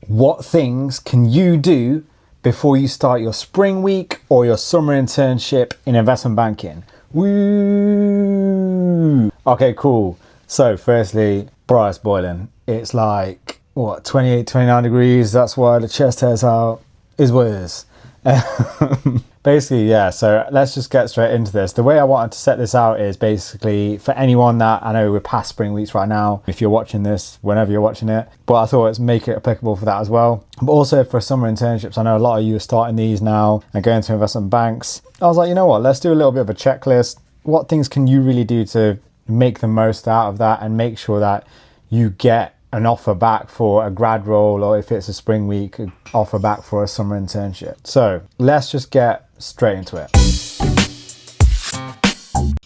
What things can you do before you start your spring week or your summer internship in investment banking? Woo! Okay, cool. So firstly, bro, it's boiling. It's like, 28, 29 degrees. That's why the chest hair's out. Is what it is. Basically, yeah, so let's just get straight into this. The way I wanted to set this out is basically for anyone that, I know we're past spring weeks right now, if you're watching this, whenever you're watching it, but I thought let's make it applicable for that as well. But also for summer internships, I know a lot of you are starting these now and going to investment banks. I was like, you know what, let's do a little bit of a checklist. What things can you really do to make the most out of that and make sure that you get an offer back for a grad role, or if it's a spring week, an offer back for a summer internship. So let's just get straight into it.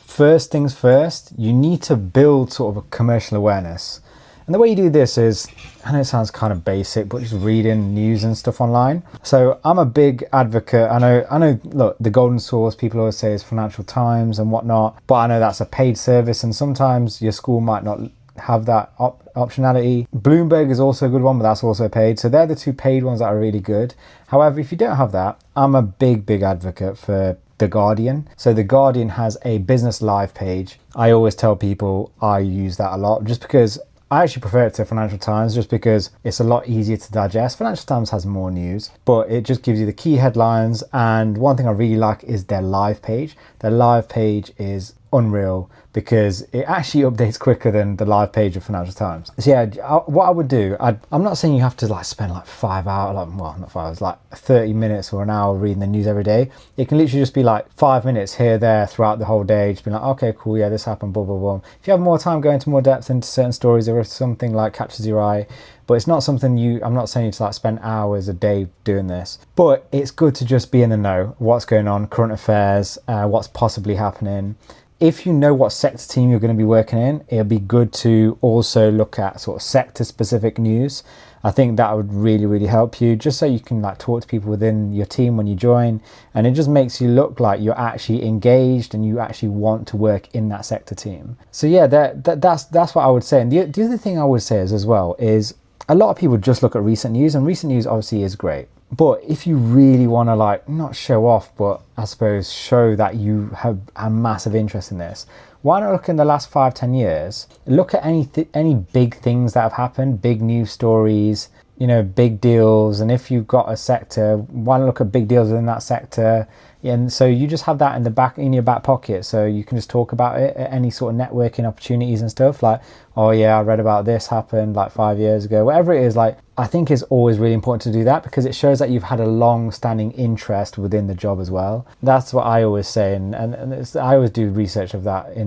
First things first, you need to build sort of a commercial awareness. And the way you do this is, I know it sounds kind of basic, but just reading news and stuff online. So I'm a big advocate. I know, look, the golden source, people always say is Financial Times and whatnot, but I know that's a paid service and sometimes your school might not have that optionality. Bloomberg is also a good one, but that's also paid. So they're the two paid ones that are really good. However, if you don't have that, I'm a big advocate for The Guardian. So The Guardian has a business live page. I always tell people I use that a lot just because I actually prefer it to Financial Times just because it's a lot easier to digest. Financial Times has more news, but it just gives you the key headlines. And one thing I really like is their live page. Their live page is unreal because it actually updates quicker than the live page of Financial Times. So yeah, what I would do, I'm not saying you have to like spend like 5 hours, not 5 hours, like 30 minutes or an hour reading the news every day. It can literally just be like 5 minutes here, there, throughout the whole day. Just be like, okay, cool, yeah, this happened, blah, blah, blah. If you have more time, go into more depth into certain stories or if something like catches your eye. But it's not something I'm not saying you to like spend hours a day doing this, but it's good to just be in the know, what's going on, current affairs, what's possibly happening. If you know what sector team you're going to be working in, it'll be good to also look at sort of sector specific news. I think that would really help you, just so you can like talk to people within your team when you join, and it just makes you look like you're actually engaged and you actually want to work in that sector team. So yeah, that's what I would say. And the other thing I would say is as well is a lot of people just look at recent news, and recent news obviously is great. But if you really want to like not show off, but I suppose show that you have a massive interest in this, why not look in the last 5-10 years? Look at any big things that have happened, big news stories, big deals. And if you've got a sector, why not look at big deals within that sector? And so you just have that in your back pocket, so you can just talk about it at any sort of networking opportunities and stuff. Like, oh yeah, I read about this happened like 5 years ago, whatever it is. Like, I think it's always really important to do that because it shows that you've had a long-standing interest within the job as well. That's what I always say, and I always do research of that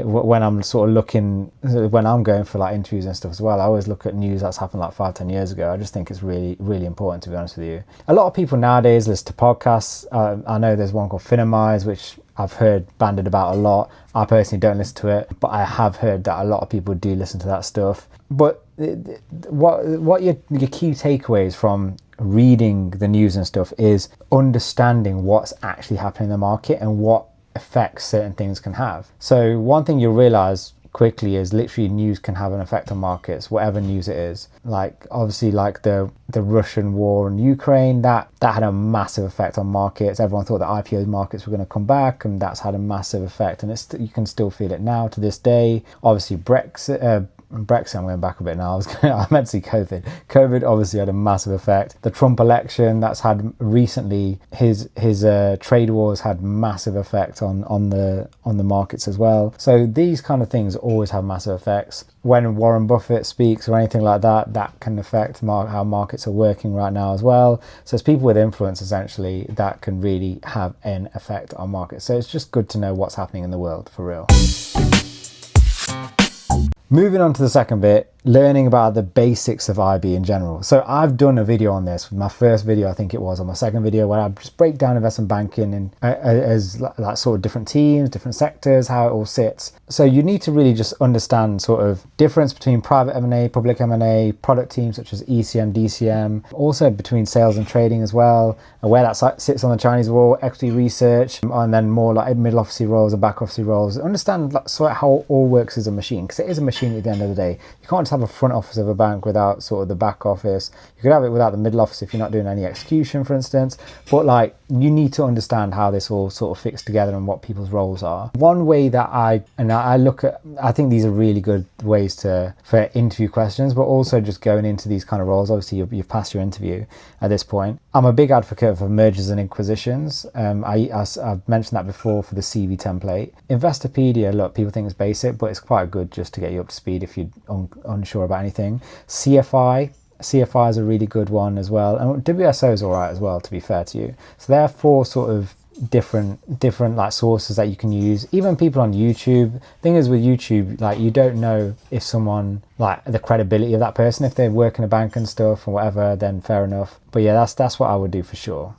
when I'm sort of looking, when I'm going for like interviews and stuff as well. I always look at news that's happened like 5-10 years ago. I just think it's really important, to be honest with you. A lot of people nowadays listen to podcasts. I know there's one called Finimize, which I've heard banded about a lot. I personally don't listen to it, but I have heard that a lot of people do listen to that stuff. But what your key takeaways from reading the news and stuff is understanding what's actually happening in the market and what effects certain things can have. So one thing you'll realize quickly is literally news can have an effect on markets, whatever news it is. Like obviously like the Russian war in Ukraine, that had a massive effect on markets. Everyone thought that IPO markets were going to come back, and that's had a massive effect, and you can still feel it now to this day. Obviously Brexit, I'm going back a bit now. I meant to say COVID. COVID obviously had a massive effect. The Trump election, that's had recently, his trade wars had massive effect on the markets as well. So these kind of things always have massive effects. When Warren Buffett speaks or anything like that, that can affect how markets are working right now as well. So it's people with influence essentially that can really have an effect on markets. So it's just good to know what's happening in the world for real. Moving on to the second bit, learning about the basics of IB in general. So I've done a video on this, my first video I think it was, or my second video, where I just break down investment banking and as like sort of different teams, different sectors, how it all sits. So you need to really just understand sort of difference between private M&A, public M&A, product teams such as ECM, DCM, also between sales and trading as well, and where that sits on the Chinese wall, equity research, and then more like middle office roles and back office roles. Understand sort of how it all works as a machine, because it is a machine at the end of the day. You can't just have a front office of a bank without sort of the back office. You could have it without the middle office if you're not doing any execution, for instance. But like, you need to understand how this all sort of fits together and what people's roles are. One way that I think these are really good ways for interview questions, but also just going into these kind of roles. Obviously, you've passed your interview at this point. I'm a big advocate for mergers and acquisitions. I've mentioned that before for the CV template. Investopedia, look, people think it's basic, but it's quite good just to get you up to speed if you're unsure about anything. CFI is a really good one as well, and WSO is all right as well, to be fair to you. So there are 4 sort of different like sources that you can use. Even people on YouTube. Thing is with YouTube, like, you don't know if someone, like, the credibility of that person. If they work in a bank and stuff or whatever, then fair enough. But yeah, that's what I would do for sure.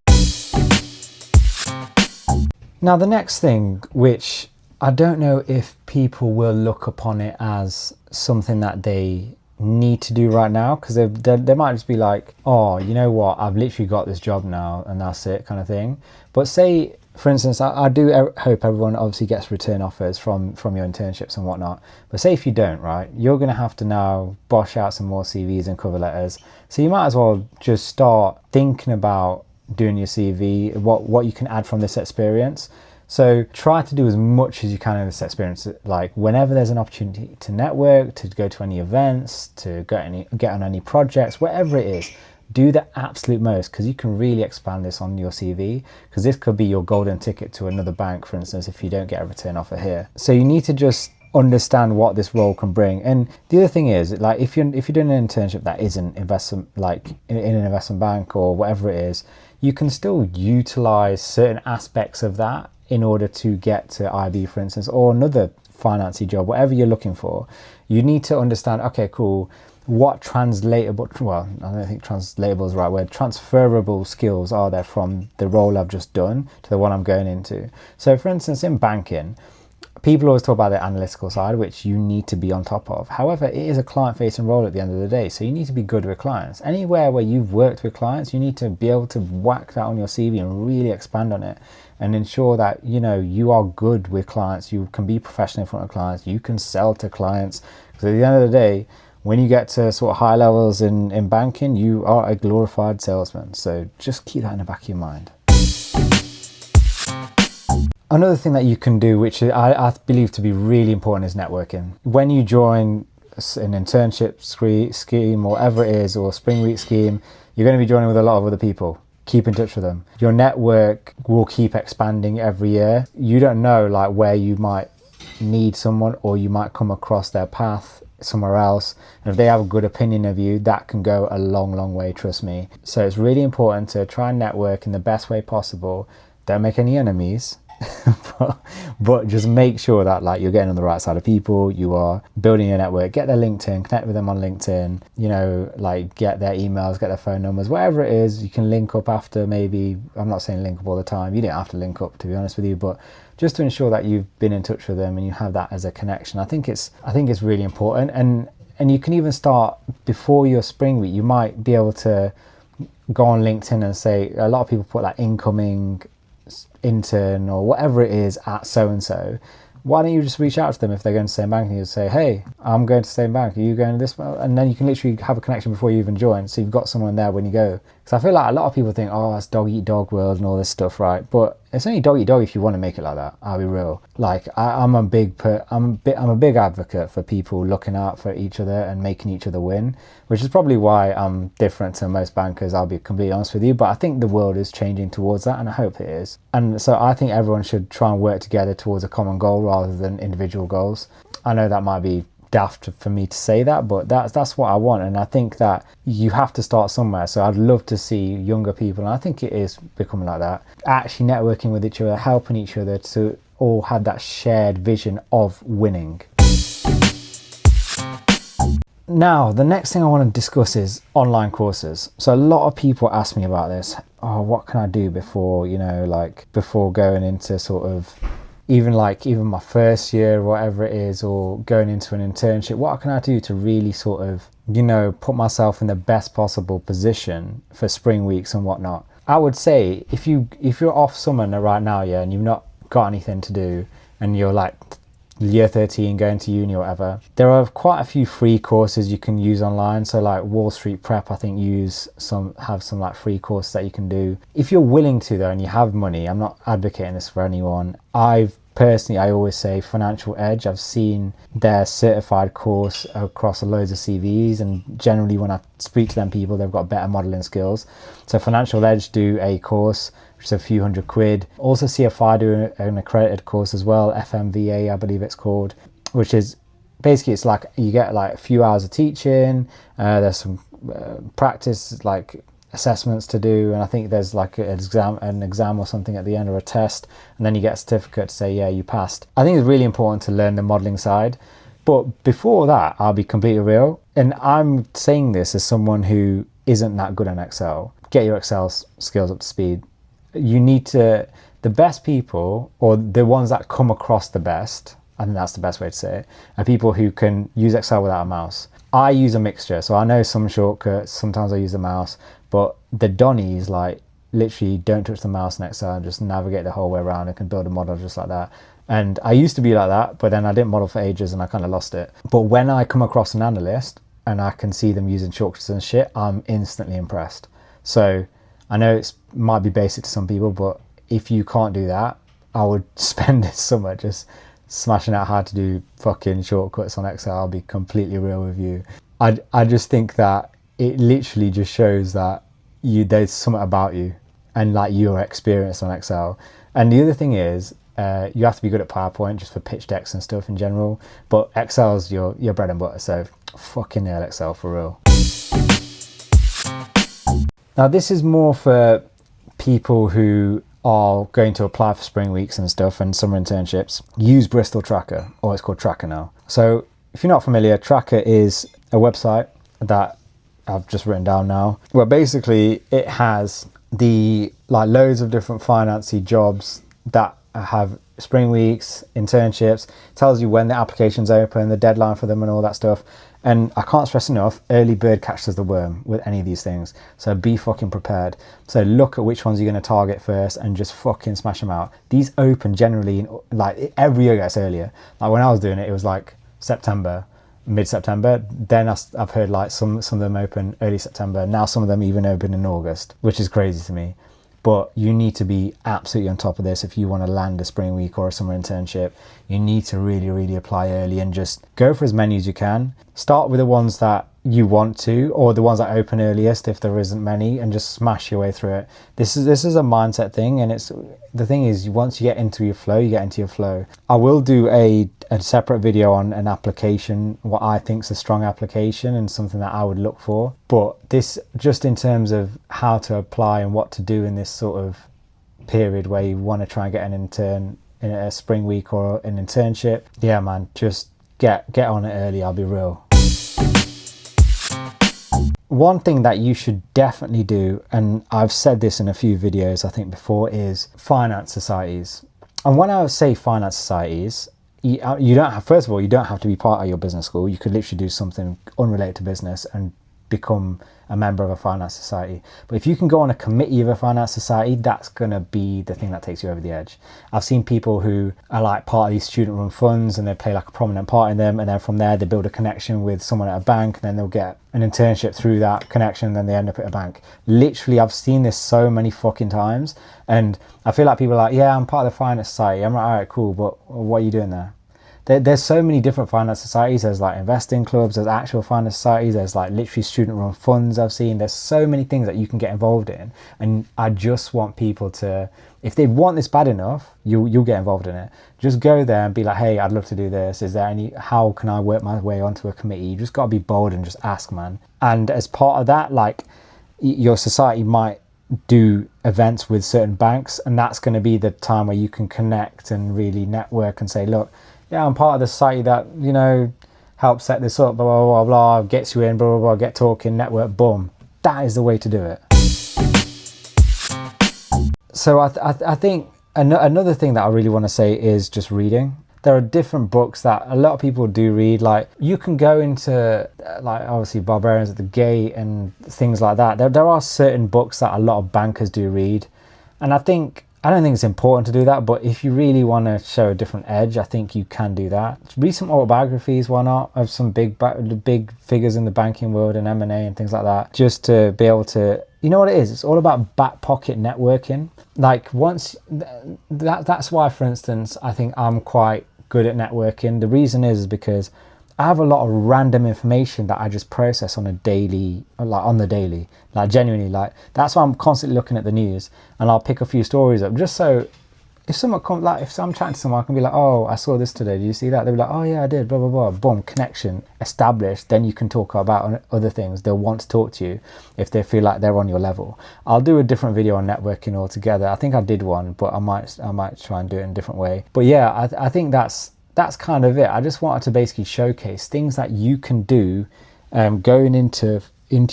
Now the next thing, which I don't know if people will look upon it as something that they need to do right now, because they might just be like, oh, you know what, I've literally got this job now and that's it, kind of thing. But say, for instance, I do hope everyone obviously gets return offers from your internships and whatnot, but say if you don't, right, you're going to have to now bosh out some more CVs and cover letters. So you might as well just start thinking about doing your CV, what you can add from this experience. So try to do as much as you can in this experience. Like, whenever there's an opportunity to network, to go to any events, to get on any projects, whatever it is, do the absolute most, because you can really expand this on your CV, because this could be your golden ticket to another bank, for instance, if you don't get a return offer here. So you need to just understand what this role can bring. And the other thing is, like, if you're doing an internship that isn't investment, like in an investment bank or whatever it is, you can still utilize certain aspects of that in order to get to IB, for instance, or another financy job, whatever you're looking for. You need to understand, okay, cool, what translatable, well, I don't think translatable is the right word, transferable skills are there from the role I've just done to the one I'm going into. So for instance, in banking, people always talk about the analytical side, which you need to be on top of. However, it is a client-facing role at the end of the day, so you need to be good with clients. Anywhere where you've worked with clients, you need to be able to whack that on your CV and really expand on it and ensure that, you know, you are good with clients, you can be professional in front of clients, you can sell to clients. Because at the end of the day, when you get to sort of high levels in banking, you are a glorified salesman. So just keep that in the back of your mind. Another thing that you can do, which I believe to be really important, is networking. When you join an internship scheme or whatever it is, or spring week scheme, you're going to be joining with a lot of other people. Keep in touch with them. Your network will keep expanding every year. You don't know, like, where you might need someone, or you might come across their path somewhere else, and if they have a good opinion of you, that can go a long way, trust me. So it's really important to try and network in the best way possible. Don't make any enemies. but just make sure that, like, you're getting on the right side of people, you are building your network. Get their LinkedIn, connect with them on LinkedIn, you know, like, get their emails, get their phone numbers, whatever it is. You can link up after, maybe. I'm not saying link up all the time, you don't have to link up, to be honest with you, but just to ensure that you've been in touch with them and you have that as a connection. I think it's really important. And you can even start before your spring week. You might be able to go on LinkedIn and say, a lot of people put that incoming intern or whatever it is at so-and-so. Why don't you just reach out to them if they're going to the same bank, and you say, hey, I'm going to the same bank, are you going to this? And then you can literally have a connection before you even join, so you've got someone there when you go. Because I feel like a lot of people think, oh, it's dog eat dog world and all this stuff, right? But it's only dog eat dog if you want to make it like that. I'll be real. Like, I'm a big advocate for people looking out for each other and making each other win, which is probably why I'm different to most bankers, I'll be completely honest with you. But I think the world is changing towards that, and I hope it is. And so I think everyone should try and work together towards a common goal rather than individual goals. I know that might be daft for me to say that, but that's what I want. And I think that you have to start somewhere. So I'd love to see younger people, and I think it is becoming like that, actually networking with each other, helping each other to all have that shared vision of winning. Now, the next thing I want to discuss is online courses. So a lot of people ask me about this. Oh, what can I do before, you know, like, before going into sort of even my first year or whatever it is, or going into an internship? What can I do to really sort of, you know, put myself in the best possible position for spring weeks and whatnot? I would say if you're off summer right now, yeah, and you've not got anything to do, and you're like year 13 going to uni or whatever, there are quite a few free courses you can use online. So like Wall Street Prep, I think have some like free courses that you can do if you're willing to though, and you have money. I'm not advocating this for anyone. I always say Financial Edge. I've seen their certified course across loads of CVs, and generally when I speak to them people, they've got better modeling skills. So Financial Edge do a course which is a few £100. Also CFI do an accredited course as well, FMVA I believe it's called, which is basically, it's like you get like a few hours of teaching, there's some practice like assessments to do, and I think there's like an exam or something at the end, or a test, and then you get a certificate to say yeah you passed. I think it's really important to learn the modeling side, but before that, I'll be completely real, and I'm saying this as someone who isn't that good on Excel. Get your Excel skills up to speed. You need to, the best people, or the ones that come across the best, I think that's the best way to say it, are people who can use Excel without a mouse. I use a mixture, so I know some shortcuts, sometimes I use the mouse, but the Donnies, like, literally don't touch the mouse in Excel and just navigate the whole way around and can build a model just like that. And I used to be like that, but then I didn't model for ages and I kind of lost it. But when I come across an analyst and I can see them using shortcuts and shit, I'm instantly impressed. So I know it might be basic to some people, but if you can't do that, I would spend this summer just smashing out how to do fucking shortcuts on Excel. I'll be completely real with you. I just think that it literally just shows that there's something about you and like you're experienced on Excel. And the other thing is, you have to be good at PowerPoint just for pitch decks and stuff in general, but Excel's your bread and butter, so fucking nail Excel for real. Now this is more for people who are going to apply for spring weeks and stuff and summer internships. Use Bristol Tracker, or it's called Tracker now. So if you're not familiar, Tracker is a website that I've just written down now, where basically it has the like loads of different financy jobs that have spring weeks, internships, tells you when the application's open, the deadline for them and all that stuff. And I can't stress enough, early bird catches the worm with any of these things. So be fucking prepared. So look at which ones you're going to target first and just fucking smash them out. These open generally, like every year gets earlier. Like when I was doing it, it was like September, mid-September. Then I've heard like some of them open early September. Now some of them even open in August, which is crazy to me. But you need to be absolutely on top of this if you want to land a spring week or a summer internship. You need to really, really apply early and just go for as many as you can. Start with the ones that you want to, or the ones that open earliest if there isn't many, and just smash your way through it. This is a mindset thing, and the thing is, once you get into your flow, you get into your flow. I will do a separate video on an application, what I think is a strong application and something that I would look for. But this, just in terms of how to apply and what to do in this sort of period where you want to try and get an intern in a spring week or an internship, yeah man, just get on it early, I'll be real. One thing that you should definitely do, and I've said this in a few videos I think before, is finance societies. And when I say finance societies, you don't have, first of all, you don't have to be part of your business school. You could literally do something unrelated to business and become a member of a finance society. But if you can go on a committee of a finance society, that's going to be the thing that takes you over the edge. I've seen people who are like part of these student run funds and they play like a prominent part in them, and then from there they build a connection with someone at a bank, and then they'll get an internship through that connection, and then they end up at a bank. Literally, I've seen this so many fucking times, and I feel like people are like, yeah, I'm part of the finance society. I'm like, all right, cool, but what are you doing there? There's so many different finance societies. There's like investing clubs, there's actual finance societies, there's like literally student run funds I've seen. There's so many things that you can get involved in, and I just want people to, if they want this bad enough, you'll get involved in it. Just go there and be like, hey, I'd love to do this. Is there any, how can I work my way onto a committee? You just got to be bold and just ask, man. And as part of that, like, your society might do events with certain banks, and that's going to be the time where you can connect and really network and say, look, yeah, I'm part of the society that, you know, helps set this up, blah, blah, blah, blah, gets you in, blah, blah, blah, get talking, network, boom. That is the way to do it. So I think another thing that I really want to say is just reading. There are different books that a lot of people do read. Like, you can go into, like, obviously Barbarians at the Gate and things like that. There are certain books that a lot of bankers do read. And I think I don't think it's important to do that, but if you really want to show a different edge, I think you can do that. Read some autobiographies, why not, of some big figures in the banking world and M&A and things like that, just to be able to, you know what it is? It's all about back pocket networking. Like once, that's why, for instance, I think I'm quite good at networking. The reason is because I have a lot of random information that I just process on a daily, like genuinely, like that's why I'm constantly looking at the news, and I'll pick a few stories up just so if someone comes, like if I'm chatting to someone, I can be like, oh, I saw this today, did you see that? They'll be like, oh yeah, I did, blah, blah, blah, boom, connection established. Then you can talk about other things. They'll want to talk to you if they feel like they're on your level. I'll do a different video on networking altogether. I think I did one, but I might try and do it in a different way. But yeah, I think that's kind of it. I just wanted to basically showcase things that you can do going into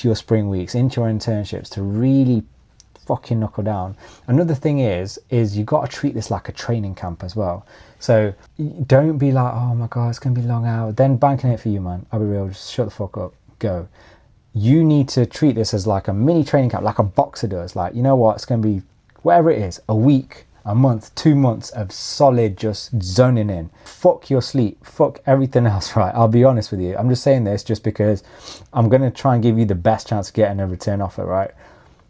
your spring weeks, into your internships, to really fucking knuckle down. Another thing is you got to treat this like a training camp as well. So don't be like, oh my god, it's gonna be long hours, then banking it for you, man. I'll be real, just shut the fuck up, go. You need to treat this as like a mini training camp, like a boxer does. Like, you know what, it's gonna be whatever it is, a week, a month, 2 months of solid just zoning in. Fuck your sleep, fuck everything else, right? I'll be honest with you. I'm just saying this just because I'm going to try and give you the best chance of getting a return offer, right?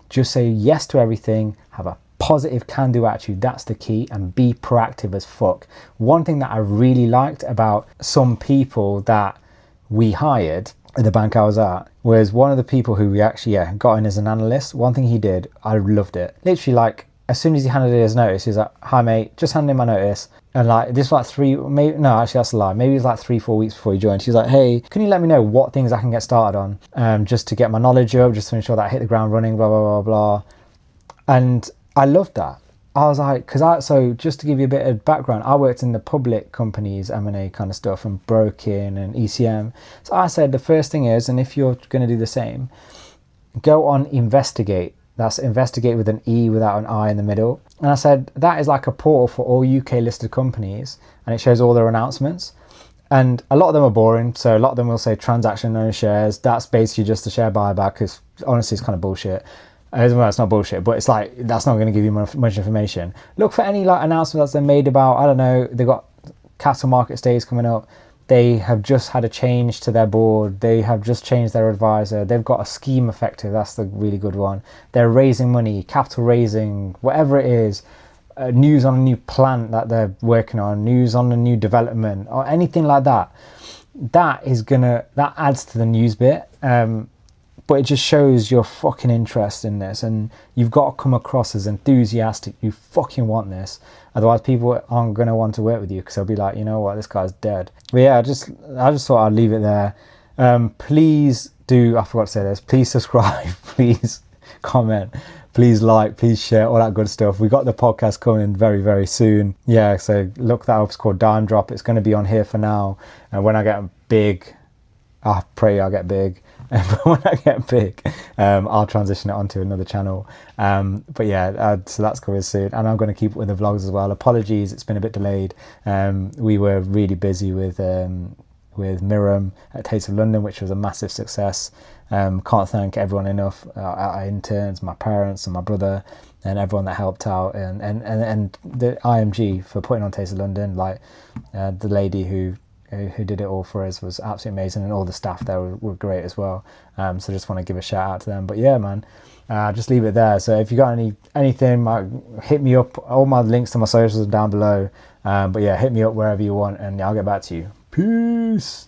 Just say yes to everything, have a positive can-do attitude, that's the key, and be proactive as fuck. One thing that I really liked about some people that we hired at the bank I was at was one of the people who we actually got in as an analyst. One thing he did, I loved it. Literally, like, as soon as he handed in his notice, he was like, hi mate, just handed in my notice. And like, this was like maybe that's a lie. Maybe it was like 3-4 weeks before he joined. She was like, hey, can you let me know what things I can get started on? Just to get my knowledge up, just to ensure that I hit the ground running, blah, blah, blah, blah. And I loved that. I was like, so just to give you a bit of background, I worked in the public companies, M&A kind of stuff, and broking and ECM. So I said, the first thing is, and if you're going to do the same, go on Investigate. That's investigate with an E without an I in the middle. And I said, that is like a portal for all UK listed companies, and it shows all their announcements. And a lot of them are boring. So a lot of them will say transaction no shares. That's basically just a share buyback, because honestly, it's kind of bullshit. Well, it's not bullshit, but it's like, that's not going to give you much information. Look for any like announcements that they made about, I don't know, they've got capital markets days coming up. They have just had a change to their board. They have just changed their advisor. They've got a scheme effective. That's the really good one. They're raising money, capital raising, whatever it is. News on a new plant that they're working on, news on a new development, or anything like that. That adds to the news bit. But it just shows your fucking interest in this, and you've got to come across as enthusiastic. You fucking want this. Otherwise, people aren't going to want to work with you, because they'll be like, you know what, this guy's dead. But yeah, I just thought I'd leave it there. Please do, I forgot to say this, please subscribe, please comment, please like, please share, all that good stuff. We got the podcast coming very, very soon. Yeah, so look that up. It's called Dime Drop. It's going to be on here for now. And when I get big, I pray I get big. But when I get big, I'll transition it onto another channel. But yeah, so that's coming soon, and I'm going to keep it with the vlogs as well. Apologies, it's been a bit delayed. We were really busy with Miriam at Taste of London, which was a massive success. Can't thank everyone enough, our interns, my parents and my brother, and everyone that helped out, and the IMG for putting on Taste of London. Like the lady who did it all for us was absolutely amazing, and all the staff there were great as well. So just want to give a shout out to them. But yeah, man, just leave it there. So if you got anything, hit me up. All my links to my socials are down below. But yeah, hit me up wherever you want, and I'll get back to you. Peace.